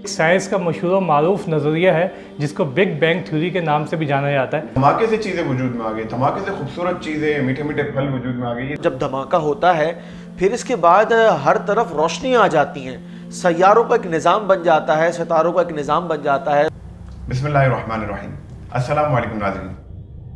Science का मशहूर और मारूफ नज़रिया है जिसको बिग बैंग थ्योरी के नाम से भी जाना जाता है। धमाके से चीज़ें वजूद में आ गई, धमाके से खूबसूरत चीज़ें, मीठे मीठे फल वजूद में आ गई। जब धमाका होता है फिर इसके बाद हर तरफ रोशनी आ जाती हैं, सैयारों का एक निज़ाम बन जाता है, सितारों का एक निज़ाम बन जाता है। बिस्मिल्लाहिर्रहमानिर्रहीम। अस्सलाम वालेकुम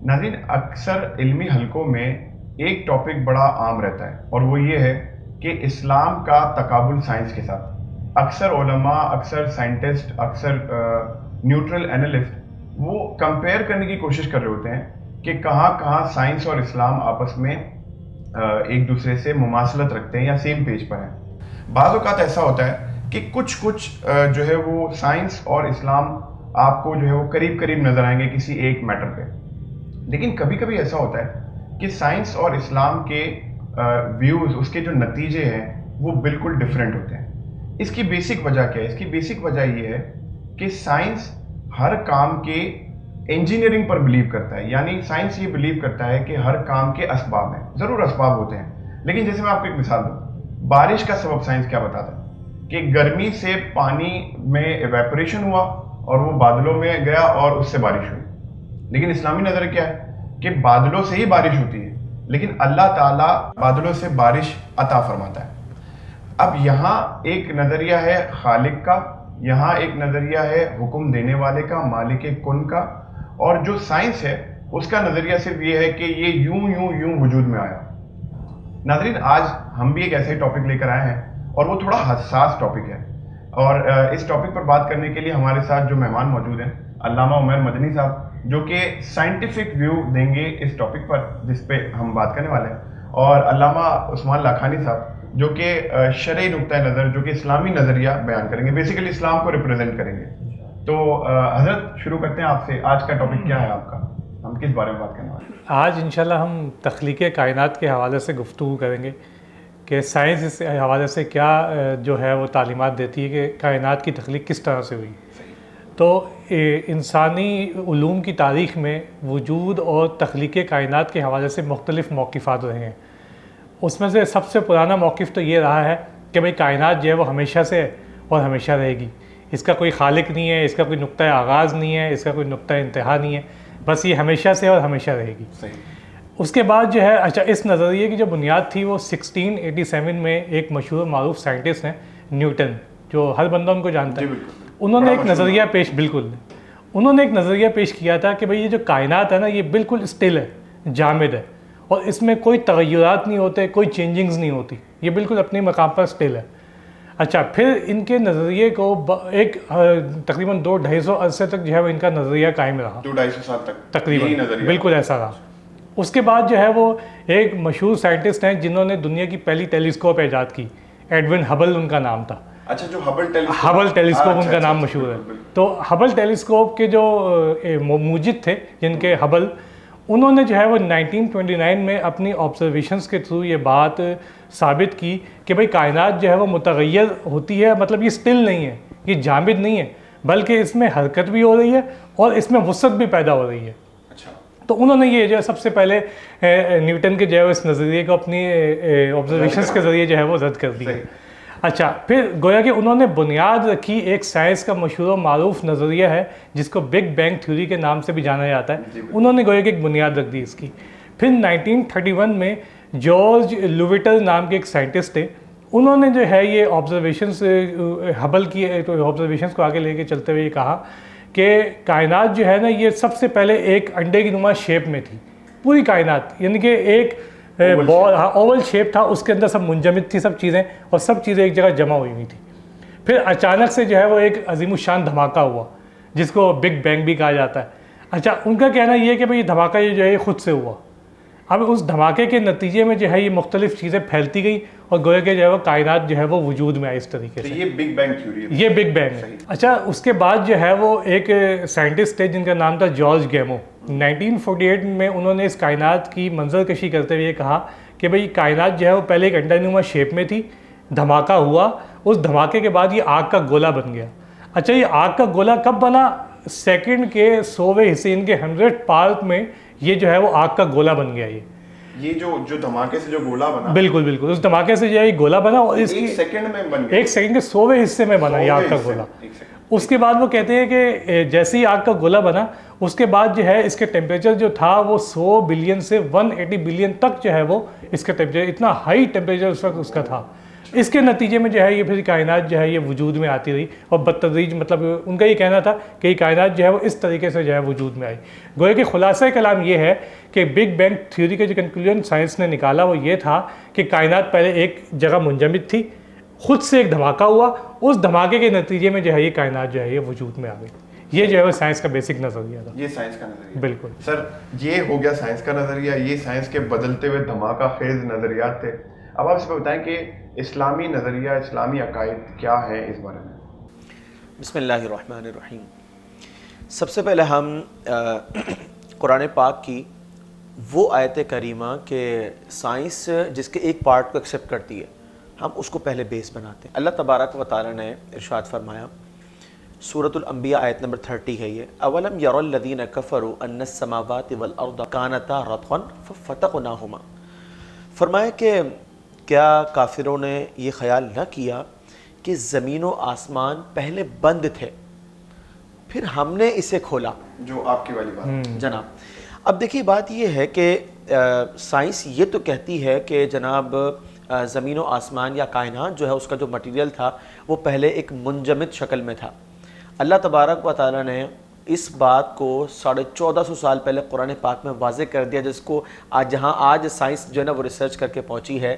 नाज़रीन, अक्सर इल्मी हलकों में एक टॉपिक बड़ा आम रहता है और वो ये है कि इस्लाम का तकाबुल साइंस के साथ। अक्सर उलमा, अक्सर साइंटिस्ट, अक्सर न्यूट्रल एनालिस्ट वो कंपेयर करने की कोशिश कर रहे होते हैं कि कहाँ साइंस और इस्लाम आपस में एक दूसरे से मुमासलत रखते हैं या सेम पेज पर हैं। बाज़ औक़ात ऐसा होता है कि कुछ जो है वो साइंस और इस्लाम आपको जो है वो करीब करीब नज़र आएंगे किसी एक मैटर पे, लेकिन कभी कभी ऐसा होता है कि साइंस और इस्लाम के व्यूज़, उसके जो नतीजे हैं वो बिल्कुल डिफरेंट होते हैं। इसकी बेसिक वजह क्या है? इसकी बेसिक वजह ये है कि साइंस हर काम के इंजीनियरिंग पर बिलीव करता है, यानी साइंस ये बिलीव करता है कि हर काम के असबाब हैं, ज़रूर असबाब होते हैं, लेकिन जैसे मैं आपको एक मिसाल दूँ, बारिश का सबब साइंस क्या बताता है कि गर्मी से पानी में एवेपोरेशन हुआ और वो बादलों में गया और उससे बारिश हुई। लेकिन इस्लामी नज़र क्या है कि बादलों से ही बारिश होती है, लेकिन अल्लाह ताला बादलों से बारिश अता फरमाता है। अब यहाँ एक नज़रिया है खालिक का, यहाँ एक नज़रिया है हुक्म देने वाले का, मालिक कुन का, और जो साइंस है उसका नज़रिया सिर्फ ये है कि ये यूं वजूद में आया। नाज़रीन, आज हम भी एक ऐसे ही टॉपिक लेकर आए हैं और वो थोड़ा हसास टॉपिक है, और इस टॉपिक पर बात करने के लिए हमारे साथ जो मेहमान मौजूद हैं, अल्लामा उमैर मदनी साहब, जो कि साइंटिफिक व्यू देंगे इस टॉपिक पर जिस पे हम बात करने वाले हैं, और अल्लामा उस्मान लाखानी साहब जो कि शरई नुक्ता नज़र, जो कि इस्लामी नज़रिया बयान करेंगे, बेसिकली इस्लाम को रिप्रेजेंट करेंगे। तो हज़रत, शुरू करते हैं आपसे। आज का टॉपिक क्या है आपका? हम किस बारे में बात करने वाले हैं? आज इंशाल्लाह हम तख्लीक़ कायनात के हवाले से गुफ्तगू करेंगे कि साइंस इस हवाले से क्या जो है वो तालीमात देती है कि कायनात की तख्लीक़ किस तरह से हुई। तो इंसानी उलूम की तारीख़ में वजूद और तख्लीक़ कायनात के हवाले से मुख्तलिफ़ मौक़िफ़ात रहे हैं। उसमें से सबसे पुराना मौक़िफ़ तो ये रहा है कि भाई कायनात जो है वो हमेशा से और हमेशा रहेगी, इसका कोई खालिक नहीं है, इसका कोई नुक्ता आगाज़ नहीं है, इसका कोई नुक्ता इंतहा नहीं है, बस ये हमेशा से और हमेशा रहेगी। सही। उसके बाद जो है, अच्छा, इस नज़रिए की जो बुनियाद थी वो 1687 में एक मशहूर मारूफ साइंटिस्ट हैं न्यूटन, जो हर बंदा उनको जानता है। उन्होंने एक नज़रिया पेश किया था कि भाई ये जो कायनात है ना, ये बिल्कुल स्टिल है, जामिद है, और इसमें कोई तग़य्युरात नहीं होते, कोई चेंजिंग्स नहीं होती, ये बिल्कुल अपने मकाम पर स्टिल है। अच्छा, फिर इनके नज़रिए को एक तकरीबन 2-250 अरसे तक जो है वो इनका नज़रिया कायम रहा, 2-250 साल तक तकरीबन बिल्कुल ऐसा रहा। उसके बाद जो है वो एक मशहूर साइंटिस्ट हैं जिन्होंने दुनिया की पहली टेलीस्कोप ईजाद की, एडविन हबल उनका नाम था। अच्छा, जो हबल टेलीस्कोप उनका नाम मशहूर है। तो हबल टेलीस्कोप के जो मूजिद थे, जिनके हबल, उन्होंने जो है वो 1929 में अपनी ऑब्जर्वेशंस के थ्रू ये बात साबित की कि भाई कायनात जो है वो मुतग़य्यर होती है, मतलब ये स्टिल नहीं है, ये जामिद नहीं है, बल्कि इसमें हरकत भी हो रही है और इसमें वुसअत भी पैदा हो रही है। अच्छा। तो उन्होंने ये जो है सबसे पहले न्यूटन के जो है इस नज़रिए को अपनी ऑब्जर्वेशंस के ज़रिए जो है वो रद्द कर दिया। अच्छा, फिर गोया कि उन्होंने बुनियाद रखी एक साइंस का मशहूर और मारूफ नज़रिया है जिसको बिग बैंग थ्योरी के नाम से भी जाना जाता है। उन्होंने गोया कि एक बुनियाद रख दी इसकी। फिर 1931 में जॉर्ज लुविटल नाम के एक साइंटिस्ट थे, उन्होंने जो है ये ऑब्जर्वेशंस, हबल की ऑब्जर्वेशंस को आगे लेके चलते हुए ये कहा कि कायनात जो है ना, ये सबसे पहले एक अंडे की नुमा शेप में थी पूरी कायनात, यानी कि एक बॉल, हाँ, ओवल शेप था, उसके अंदर सब मुंजमद थी सब चीज़ें, और सब चीज़ें एक जगह जमा हुई थी। फिर अचानक से जो है वो एक अजीमुशान धमाका हुआ जिसको बिग बैंग भी कहा जाता है। अच्छा, उनका कहना ये है कि भाई ये धमाका ये जो है ये खुद से हुआ। अब उस धमाके के नतीजे में जो है ये मुख्तलिफ चीज़ें फैलती गई और गोया के जो है वो कायनात जो है वो वजूद में आई इस तरीके से। ये बिग बैंग थ्योरी है। ये बिग बैंग है। अच्छा, उसके बाद जो है वो एक साइंटिस्ट थे जिनका नाम था जॉर्ज गैमो। 1948 में उन्होंने इस कायनात की मंजरकशी करते हुए कहा कि भाई कायनात जो है वो पहले एक अंडानुमा शेप में थी, धमाका हुआ, उस धमाके के बाद ये आग का गोला बन गया। अच्छा, ये आग का गोला कब बना? सेकंड के 100वें हिस्से, इनके 100 पार्ट में ये जो है वो आग का गोला बन गया। ये जो धमाके से जो गोला बना, बिल्कुल बिल्कुल, उस धमाके से जो है गोला बना और इसकी एक सेकंड में बन गया, एक सेकंड के 100वें हिस्से में बना ये आग का गोला। उसके बाद वो कहते हैं कि जैसे ही आग का गोला बना उसके बाद जो है इसके टेम्परेचर जो था वो 100 बिलियन से 180 बिलियन तक जो है वो इसका टेम्परेचर, इतना हाई टेम्परेचर उस वक्त उसका था। इसके नतीजे में जो है ये फिर कायनात जो है ये वजूद में आती रही और बदतदरीज, मतलब उनका ये कहना था कि कायनात जो है वो इस तरीके से जो है वजूद में आई। गोया कि खुलासा कलाम ये है कि बिग बैंग थ्योरी का जो कंक्लूजन साइंस ने निकाला वो ये था कि कायनात पहले एक जगह मुंजमद थी, खुद से एक धमाका हुआ, उस धमाके के नतीजे में जो है ये कायनात जो है ये वजूद में आ गई। ये जो है वो साइंस का बेसिक नज़रिया था। ये साइंस का नज़रिया, बिल्कुल सर ये हो गया साइंस का नज़रिया, ये साइंस के बदलते हुए धमाका खेज नज़रियात थे। अब आप इसमें बताएं कि इस्लामी नज़रिया, इस्लामी अकायद क्या है इस बारे में? बिस्मिल्लाहिर्रहमानिर्रहीम। सबसे पहले हम कुरान पाक की वो आयत करीमा के साइंस जिसके एक पार्ट को एक्सेप्ट करती है, हम उसको पहले बेस बनाते हैं। अल्लाह तबारक व तआला ने इरशाद फरमाया, सूरतुल अंबिया आयत नंबर 30 है ये, अवलम यरल लदीन कफरु अन्नस समावाति वल अर्द कानता रतक़न फफतक़नाहुमा। फरमाया कि क्या काफिरों ने ये ख्याल न किया कि ज़मीन व आसमान पहले बंद थे फिर हमने इसे खोला। जो आपकी वाली बात जनाब, अब देखिए बात ये है कि साइंस ये तो कहती है कि जनाब ज़मीन व आसमान या कायनात जो है उसका जो मटेरियल था वो पहले एक मुंजमद शक्ल में था। अल्लाह तबारक व तआला ने इस बात को 1450 साल पहले कुरान पाक में वाज़ेह कर दिया, जिसको आज जहाँ आज साइंस जो है ना वो रिसर्च करके पहुँची है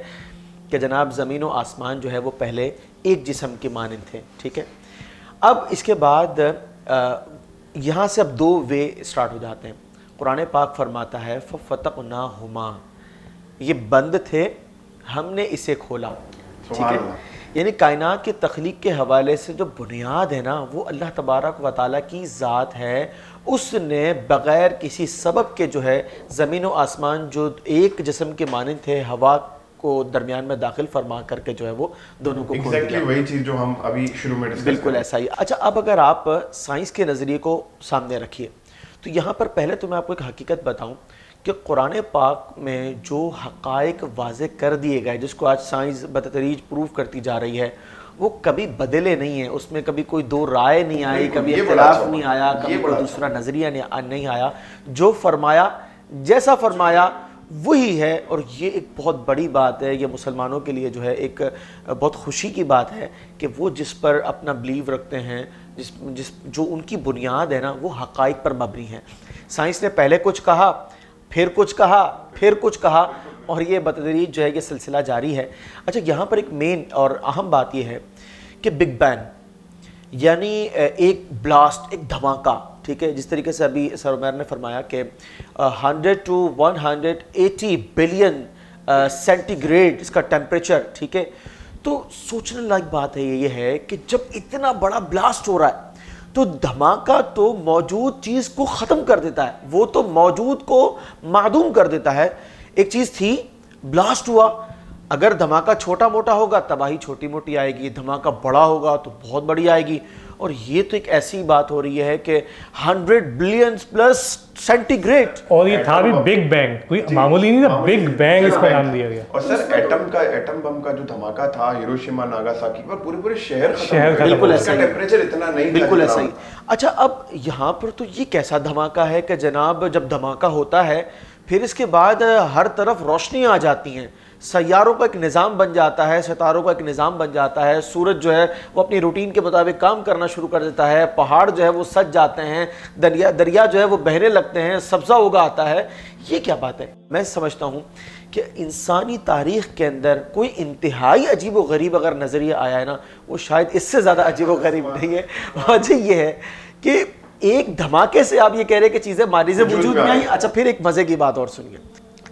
कि जनाब ज़मीन व आसमान जो है वो पहले एक जिस्म के मानंद थे। ठीक है, अब इसके बाद यहाँ से अब दो वे स्टार्ट हो जाते हैं। कुरान पाक फरमाता है फफ़तक़नाहुमा, ये बंद थे हमने इसे खोला। ठीक है, यानी कायनात की तख्लीक के हवाले से जो बुनियाद है ना वो अल्लाह तबारक व तआला की ज़ात है। उसने बग़ैर किसी सबब के जो है ज़मीन व आसमान जो एक जिस्म के मानंद थे हवा को दरमियान में दाखिल फरमा करके जो है वो दोनों को खोल दिया। वही चीज़ जो हम अभी शुरू में डिस्कस बिल्कुल ऐसा ही। अच्छा, अब अगर आप साइंस के नज़रिए को सामने रखिए तो यहाँ पर पहले तो मैं आपको एक हकीकत बताऊँ कि कुरान पाक में जो हक़ाइक़ वाज़ेह कर दिए गए, जिसको आज साइंस बतदरीज प्रूव करती जा रही है, वो कभी बदले नहीं है। उसमें कभी कोई दो राय नहीं आई, कभी इख्तिलाफ नहीं आया, कभी कोई दूसरा नज़रिया नहीं आया। जो फरमाया, जैसा फरमाया वही है। और ये एक बहुत बड़ी बात है, ये मुसलमानों के लिए जो है एक बहुत खुशी की बात है कि वो जिस पर अपना बिलीव रखते हैं, जो उनकी बुनियाद है ना वो हक़ाइक़ पर मबनी है। साइंस ने पहले कुछ कहा, फिर कुछ कहा, फिर कुछ कहा, और ये बतदरीज जो है ये सिलसिला जारी है। अच्छा, यहाँ पर एक मेन और अहम बात ये है कि बिग बैंग यानी एक ब्लास्ट, एक धमाका, ठीक है, जिस तरीके से अभी सर उमर ने फरमाया कि 100 to 180 बिलियन सेंटीग्रेड इसका टेम्परेचर। ठीक है, तो सोचने लायक बात है ये है कि जब इतना बड़ा ब्लास्ट हो रहा है तो धमाका तो मौजूद चीज़ को ख़त्म कर देता है, वो तो मौजूद को मादूम कर देता है। एक चीज़ थी, ब्लास्ट हुआ, अगर धमाका छोटा मोटा होगा तबाही छोटी मोटी आएगी, धमाका बड़ा होगा तो बहुत बड़ी आएगी। और ये तो एक ऐसी बात हो रही है कि 100 बिलियन प्लस सेंटीग्रेड, और ये था भी बिग बैंग, कोई मामूली नहीं था, बिग बैंग इसका नाम दिया गया। और सर एटम बम का जो धमाका था हिरोशिमा नागासाकी पर, पूरे शहर बिल्कुल ऐसा ही, टेम्परेचर इतना नहीं था, बिल्कुल ऐसा ही। अच्छा, अब यहाँ पर तो ये कैसा धमाका है कि जनाब जब धमाका होता है फिर इसके बाद हर तरफ रोशनी आ जाती हैं, सैयारों का एक निज़ाम बन जाता है, सितारों का एक निज़ाम बन जाता है, सूरज जो है वो अपनी रूटीन के मुताबिक काम करना शुरू कर देता है, पहाड़ जो है वो सज जाते हैं, दरिया जो है वो बहने लगते हैं, सब्ज़ा उगा आता है। ये क्या बात है? मैं समझता हूँ कि इंसानी तारीख़ के अंदर कोई इंतहाई अजीब व गरीब अगर नज़रिया आया है ना, वो शायद इससे ज़्यादा अजीब व गरीब नहीं है। वजह ये है कि एक धमाके से आप ये कह रहे हैं कि चीज़ें मारी से वजूद में आई। अच्छा, फिर एक मज़े की बात और सुनिए,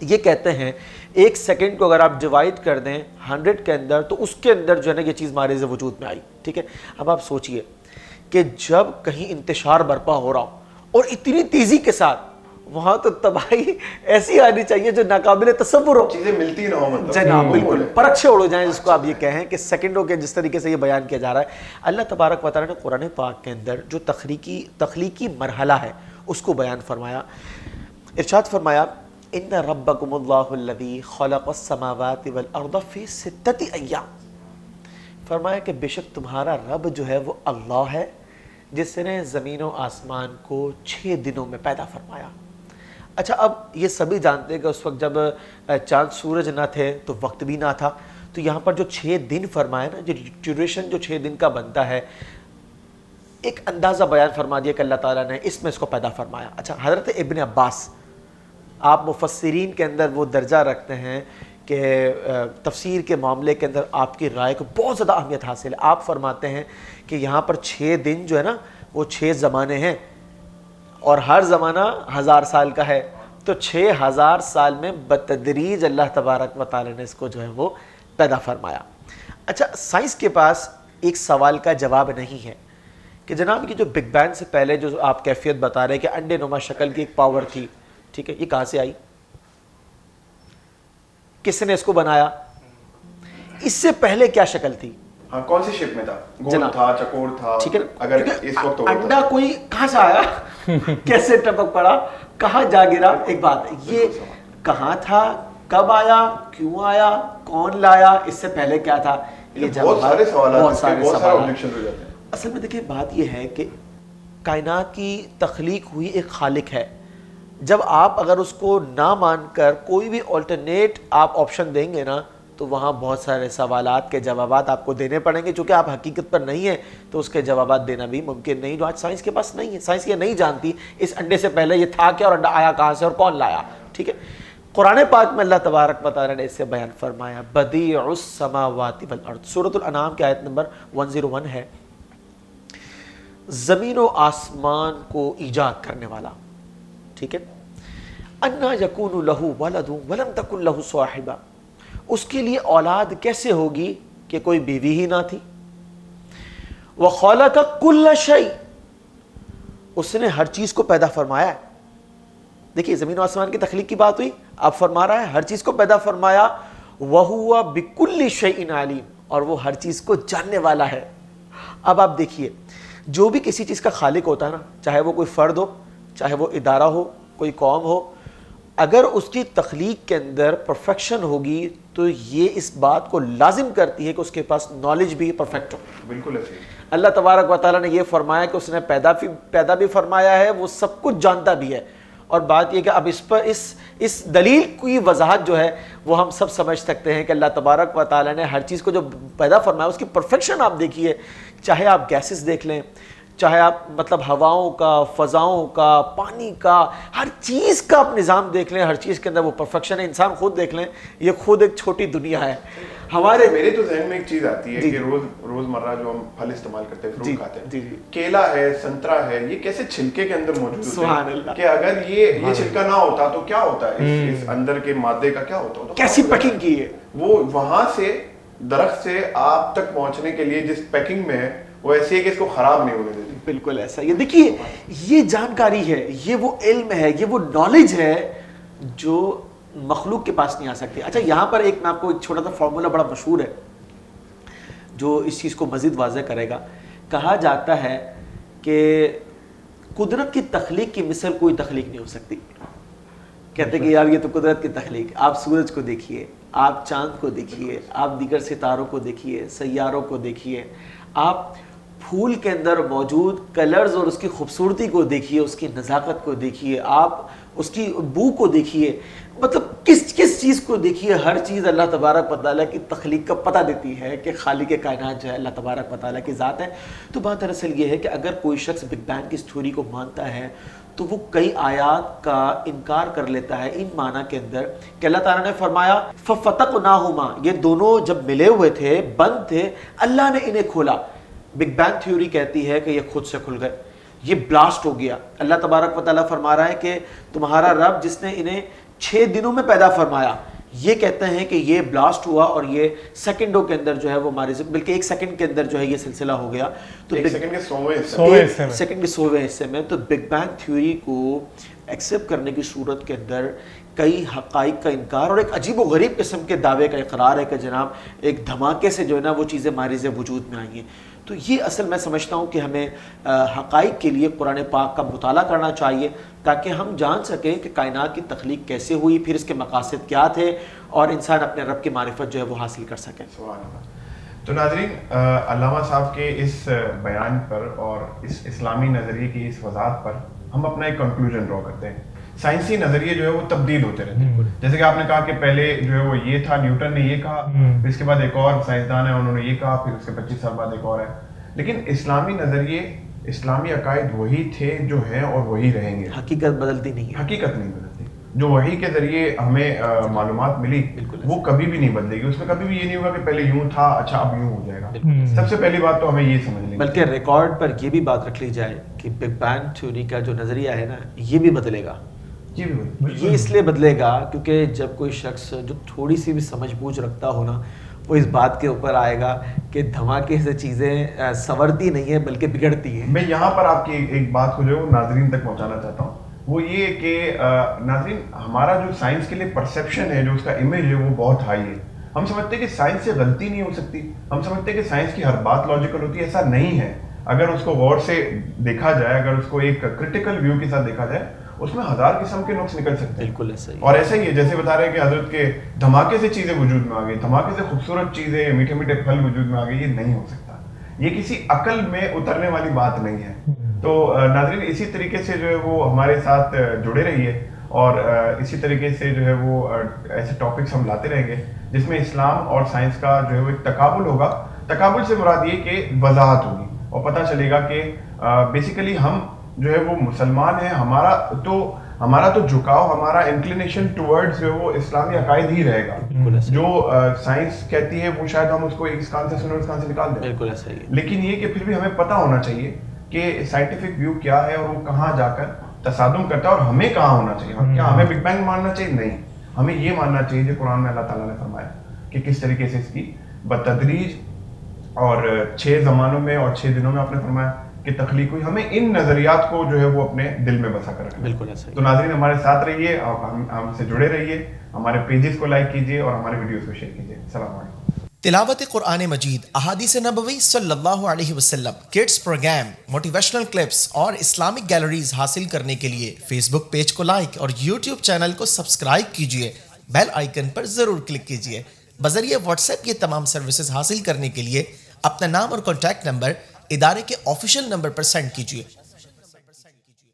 ये कहते हैं एक सेकंड को अगर आप डिवाइड कर दें 100 के अंदर तो उसके अंदर जो है ना ये चीज़ मारे से वजूद में आई। ठीक है, अब आप सोचिए कि जब कहीं इंतशार बर्पा हो रहा हो और इतनी तेज़ी के साथ, वहाँ तो तबाही ऐसी आनी चाहिए जो नाकाबिले तसव्वुर हो, चीज़ें मिलती ना हो, मतलब जनाब बिल्कुल परक्षे उड़ जाएं, जिसको आप ये कहें कि सेकंडों के जिस तरीके से ये बयान किया जा रहा है। अल्लाह तबारक व तआला ने कुरान पाक के अंदर जो तख्लीकी मरहला है उसको बयान फरमाया। इरशाद फरमाया, इन्ना रब्बकुमुल्लाहुल्लज़ी खलक़स्समावाति वल अर्द फ़ी सित्तति अय्याम। फरमाया कि बेशक तुम्हारा रब जो है वो अल्लाह है, جس نے زمین و آسمان کو 6 دنوں میں پیدا فرمایا. اچھا اب یہ سبھی جانتے ہیں کہ اس وقت جب چاند سورج نہ تھے تو وقت بھی نہ تھا, تو یہاں پر جو 6 دن فرمایا نا, جو ڈیوریشن جو 6 دن کا بنتا ہے, ایک اندازہ بیان فرما دیا کہ اللہ تعالیٰ نے اس میں اس کو پیدا فرمایا. اچھا حضرت ابن عباس, آپ مفسرین کے اندر وہ درجہ رکھتے ہیں کہ تفسیر کے معاملے کے اندر آپ کی رائے کو بہت زیادہ اہمیت حاصل ہے. آپ فرماتے ہیں کہ یہاں پر 6 دن جو ہے نا وہ 6 زمانے ہیں, اور ہر زمانہ 1000 سال کا ہے, تو 6000 سال میں بتدریج اللہ تبارک و تعالی نے اس کو جو ہے وہ پیدا فرمایا. اچھا سائنس کے پاس ایک سوال کا جواب نہیں ہے کہ جناب یہ جو بگ بینگ سے پہلے جو آپ کیفیت بتا رہے ہیں کہ انڈے نما شکل کی ایک پاور تھی, ٹھیک ہے, یہ کہاں سے آئی, کس نے اس کو بنایا, اس سے پہلے کیا شکل تھی, ہاں کون سی شیپ میں تھا, گول تھا, چکور تھا, ٹھیک ہے, اگر اس وقت انڈا کوئی کہاں سے آیا, کیسے ٹپک پڑا, کہاں جا گرا, ایک بات یہ کہاں تھا, کب آیا, کیوں آیا, کون لایا, اس سے پہلے کیا تھا, یہ بہت سارے سوالات, بہت سارے آبجیکشن ہو جاتے ہیں. اصل میں دیکھیں بات یہ ہے کہ کائنات کی تخلیق ہوئی ایک خالق ہے. جب آپ اگر اس کو نہ مان کر کوئی بھی آلٹرنیٹ آپ آپشن دیں گے نا, تو وہاں بہت سارے سوالات کے جوابات آپ کو دینے پڑیں گے. چونکہ آپ حقیقت پر نہیں ہیں تو اس کے جوابات دینا بھی ممکن نہیں, جو آج سائنس کے پاس نہیں ہے. سائنس یہ نہیں جانتی اس انڈے سے پہلے یہ تھا کیا, اور انڈا آیا کہاں سے اور کون لایا, ٹھیک ہے. قرآن پاک میں اللہ تبارک و تعالی نے اس سے بیان فرمایا, بدیع السماوات والارض, سورۃ الانعام کی آیت نمبر 101 ہے, زمین و آسمان کو ایجاد کرنے والا, ٹھیک ہے. انا یکون لہ ولد ولم تکن لہ صاحبہ, اس کے لیے اولاد کیسے ہوگی کہ کوئی بیوی ہی نہ تھی. وخلق کل شیء, اس نے ہر چیز کو پیدا فرمایا ہے. دیکھیے زمین و آسمان کی تخلیق کی بات ہوئی, آپ فرما رہا ہے ہر چیز کو پیدا فرمایا. وہو بکل شیء علیم, اور وہ ہر چیز کو جاننے والا ہے. اب آپ دیکھیے جو بھی کسی چیز کا خالق ہوتا ہے نا, چاہے وہ کوئی فرد ہو, چاہے وہ ادارہ ہو, کوئی قوم ہو, اگر اس کی تخلیق کے اندر پرفیکشن ہوگی تو یہ اس بات کو لازم کرتی ہے کہ اس کے پاس نالج بھی پرفیکٹ ہو. بالکل ایسے. اللہ تبارک و تعالیٰ نے یہ فرمایا کہ اس نے پیدا بھی فرمایا ہے, وہ سب کچھ جانتا بھی ہے. اور بات یہ کہ اب اس پر اس دلیل کی وضاحت جو ہے وہ ہم سب سمجھ سکتے ہیں کہ اللہ تبارک و تعالیٰ نے ہر چیز کو جو پیدا فرمایا اس کی پرفیکشن آپ دیکھیے. چاہے آپ گیسز دیکھ لیں, چاہے آپ مطلب ہواؤں کا, فضاؤں کا, پانی کا, ہر چیز کا آپ نظام دیکھ لیں, ہر چیز کے اندر وہ پرفیکشن ہے. انسان خود دیکھ لیں, یہ خود ایک چھوٹی دنیا ہے. میرے تو ذہن میں ایک چیز آتی ہے کہ روزمرہ جو ہم پھل استعمال کرتے ہیں, فروٹ کھاتے ہیں, کیلا ہے, سنترا ہے, یہ کیسے چھلکے کے اندر موجود سبحان ہے کہ اگر یہ چھلکا نہ ہوتا تو کیا ہوتا ہے, اس اندر کے مادے کا کیا ہوتا, کیسی پیکنگ کی ہے. وہ وہاں سے درخت سے آپ تک پہنچنے کے لیے جس پیکنگ میں ہے وہ ایسی ہے کہ اس کو خراب نہیں ہونے دیتی. بالکل ایسا. یہ دیکھیے یہ جانکاری ہے, یہ وہ علم ہے, یہ وہ نالج ہے جو مخلوق کے پاس نہیں آ سکتی. اچھا یہاں پر ایک میں آپ کو ایک چھوٹا سا فارمولا بڑا مشہور ہے جو اس چیز کو مزید واضح کرے گا. کہا جاتا ہے کہ قدرت کی تخلیق کی مثل کوئی تخلیق نہیں ہو سکتی. کہتے کہ یار یہ تو قدرت کی تخلیق, آپ سورج کو دیکھیے, آپ چاند کو دیکھیے, آپ دیگر ستاروں کو دیکھیے, سیاروں کو دیکھیے, آپ پھول کے اندر موجود کلرز اور اس کی خوبصورتی کو دیکھیے, اس کی نزاکت کو دیکھیے, آپ اس کی بو کو دیکھیے, مطلب کس چیز کو دیکھیے, ہر چیز اللہ تبارک و تعالیٰ کی تخلیق کا پتہ دیتی ہے کہ خالق کائنات جو ہے اللہ تبارک و تعالیٰ کی ذات ہے. تو بات دراصل یہ ہے کہ اگر کوئی شخص بگ بینگ کی سٹوری کو مانتا ہے تو وہ کئی آیات کا انکار کر لیتا ہے ان معنی کے اندر کہ اللہ تعالیٰ نے فرمایا فَفَتَقْنَاهُمَا, یہ دونوں جب ملے ہوئے تھے, بند تھے, اللہ نے انہیں کھولا. بگ بینگ تھیوری کہتی ہے کہ یہ خود سے کھل گئے, یہ بلاسٹ ہو گیا. اللہ تبارک و تعالیٰ فرما رہا ہے کہ تمہارا رب جس نے انہیں 6 دنوں میں پیدا فرمایا, یہ کہتے ہیں کہ یہ بلاسٹ ہوا اور یہ سیکنڈوں کے اندر جو ہے وہ ہمارے بلکہ 1 سیکنڈ کے اندر جو ہے یہ سلسلہ ہو گیا. تو 1 سیکنڈ کے 100ویں حصے میں. تو بگ بینگ تھیوری کو ایکسیپٹ کرنے کی صورت کے اندر کئی حقائق کا انکار اور ایک عجیب و غریب قسم کے دعوے کا اقرار ہے کہ جناب ایک دھماکے سے جو ہے نا وہ چیزیں ماریز وجود میں آئی ہیں. تو یہ اصل میں سمجھتا ہوں کہ ہمیں حقائق کے لیے قرآن پاک کا مطالعہ کرنا چاہیے تاکہ ہم جان سکیں کہ کائنات کی تخلیق کیسے ہوئی, پھر اس کے مقاصد کیا تھے, اور انسان اپنے رب کی معرفت جو ہے وہ حاصل کر سکے. تو ناظرین علامہ صاحب کے اس بیان پر اور اس اسلامی نظریے کی اس وضاحت پر ہم اپنا ایک کنکلوژن ڈرا کرتے ہیں. سائنسی نظریے جو ہے وہ تبدیل ہوتے رہتے ہیں. جیسے کہ آپ نے کہا کہ پہلے جو ہے وہ یہ تھا، نیوٹن نے یہ کہا، پھر اس کے بعد ایک اور سائنسدان ہے انہوں نے یہ کہا، پھر اس کے 25 سال بعد ایک اور ہے. لیکن اسلامی نظریے، اسلامی عقائد وہی تھے جو ہیں اور وہی رہیں گے. حقیقت بدلتی نہیں ہے. حقیقت نہیں بدلتی. جو وحی کے ذریعے ہمیں معلومات ملی وہ کبھی بھی نہیں بدلے گی. اس میں کبھی بھی یہ نہیں ہوگا کہ پہلے یوں تھا اچھا اب یوں ہو جائے گا. سب سے پہلی بات تو ہمیں یہ سمجھ لیں، بلکہ ریکارڈ پر یہ بھی بات رکھ لی جائے کہ بگ بینگ تھیوری کا جو نظریہ ہے نا یہ بھی بدلے گا. یہ اس لیے بدلے گا کیونکہ جب کوئی شخص جو تھوڑی سی بھی سمجھ بوجھ رکھتا ہو نا وہ اس بات کے اوپر آئے گا کہ دھماکے سے چیزیں سنورتی نہیں ہے بلکہ بگڑتی ہیں. میں یہاں پر آپ کی ایک بات کو جو ہے ناظرین تک پہنچانا چاہتا ہوں، وہ یہ کہ ناظرین ہمارا جو سائنس کے لیے پرسیپشن ہے، جو اس کا امیج ہے وہ بہت ہائی ہے. ہم سمجھتے ہیں کہ سائنس سے غلطی نہیں ہو سکتی، ہم سمجھتے ہیں کہ سائنس کی ہر بات لاجیکل ہوتی ہے. ایسا نہیں ہے. اگر اس کو غور سے دیکھا جائے، اگر اس کو ایک کرٹیکل ویو کے ساتھ دیکھا جائے، اس میں ہزار قسم کے نقص نکل سکتے ہیں. بالکل ایسا ہی. اور ایسا ہی ہے جیسے بتا رہے ہیں کہ حضرت کے دھماکے سے چیزیں وجود میں آ گئی، دھماکے سے خوبصورت چیزیں، میٹھے میٹھے پھل وجود میں آ گئی. یہ نہیں ہو سکتا. یہ کسی عقل میں اترنے والی بات نہیں ہے. تو ناظرین اسی طریقے سے جو ہے وہ ہمارے ساتھ جڑے رہیے اور اسی طریقے سے جو ہے وہ ایسے ٹاپکس ہم لاتے رہیں گے جس میں اسلام اور سائنس کا جو ہے وہ ایک تقابل ہوگا. تقابل سے مراد یہ کہ وضاحت ہوگی اور پتہ چلے گا کہ بیسیکلی ہم جو ہے وہ مسلمان ہیں. ہمارا تو جھکاؤ، ہمارا انکلینیشن ٹورڈز جو ہے وہ اسلامی عقائد ہی رہے گا. جو سائنس کہتی ہے وہ شاید ہم اس کو ایک کان سے سنیں اور اس کان سے نکال دیں. بالکل ایسا ہی. لیکن یہ کہ پھر بھی ہمیں پتہ ہونا چاہیے کہ سائنٹیفک ویو کیا ہے اور وہ کہاں جا کر تصادم کرتا ہے اور ہمیں کہاں ہونا چاہیے. کیا ہمیں بگ بینگ ماننا چاہیے؟ نہیں. ہمیں یہ ماننا چاہیے جو قرآن میں اللہ تعالیٰ نے فرمایا کہ کس طریقے سے اس کی بتدریج اور 6 زمانوں میں اور 6 دنوں میں آپ نے فرمایا کہ تخلیق ہوئی. ہمیں ان نظریات کو جو ہے وہ اپنے دل میں بسا کر رکھنا. بالکل ایسا ہی. تو ناظرین ہمارے ساتھ رہیے اور ہم سے جڑے رہیے. ہمارے پیجز کو لائک کیجیے اور ہمارے ویڈیوز کو شیئر کیجیے. السلام علیکم. تلاوت قرآن مجید، احادیث نبوی صلی اللہ علیہ وسلم، کڈز پروگرام، موٹیویشنل کلپس اور اسلامک گیلریز حاصل کرنے کے لیے فیس بک پیج کو لائک اور یوٹیوب چینل کو سبسکرائب کیجیے. بیل آئیکن پر ضرور کلک کیجیے. بذریعہ واٹس ایپ یہ تمام سروسز حاصل کرنے کے لیے اپنا نام اور کانٹیکٹ نمبر ادارے کے آفیشیل نمبر پر سینڈ کیجیے.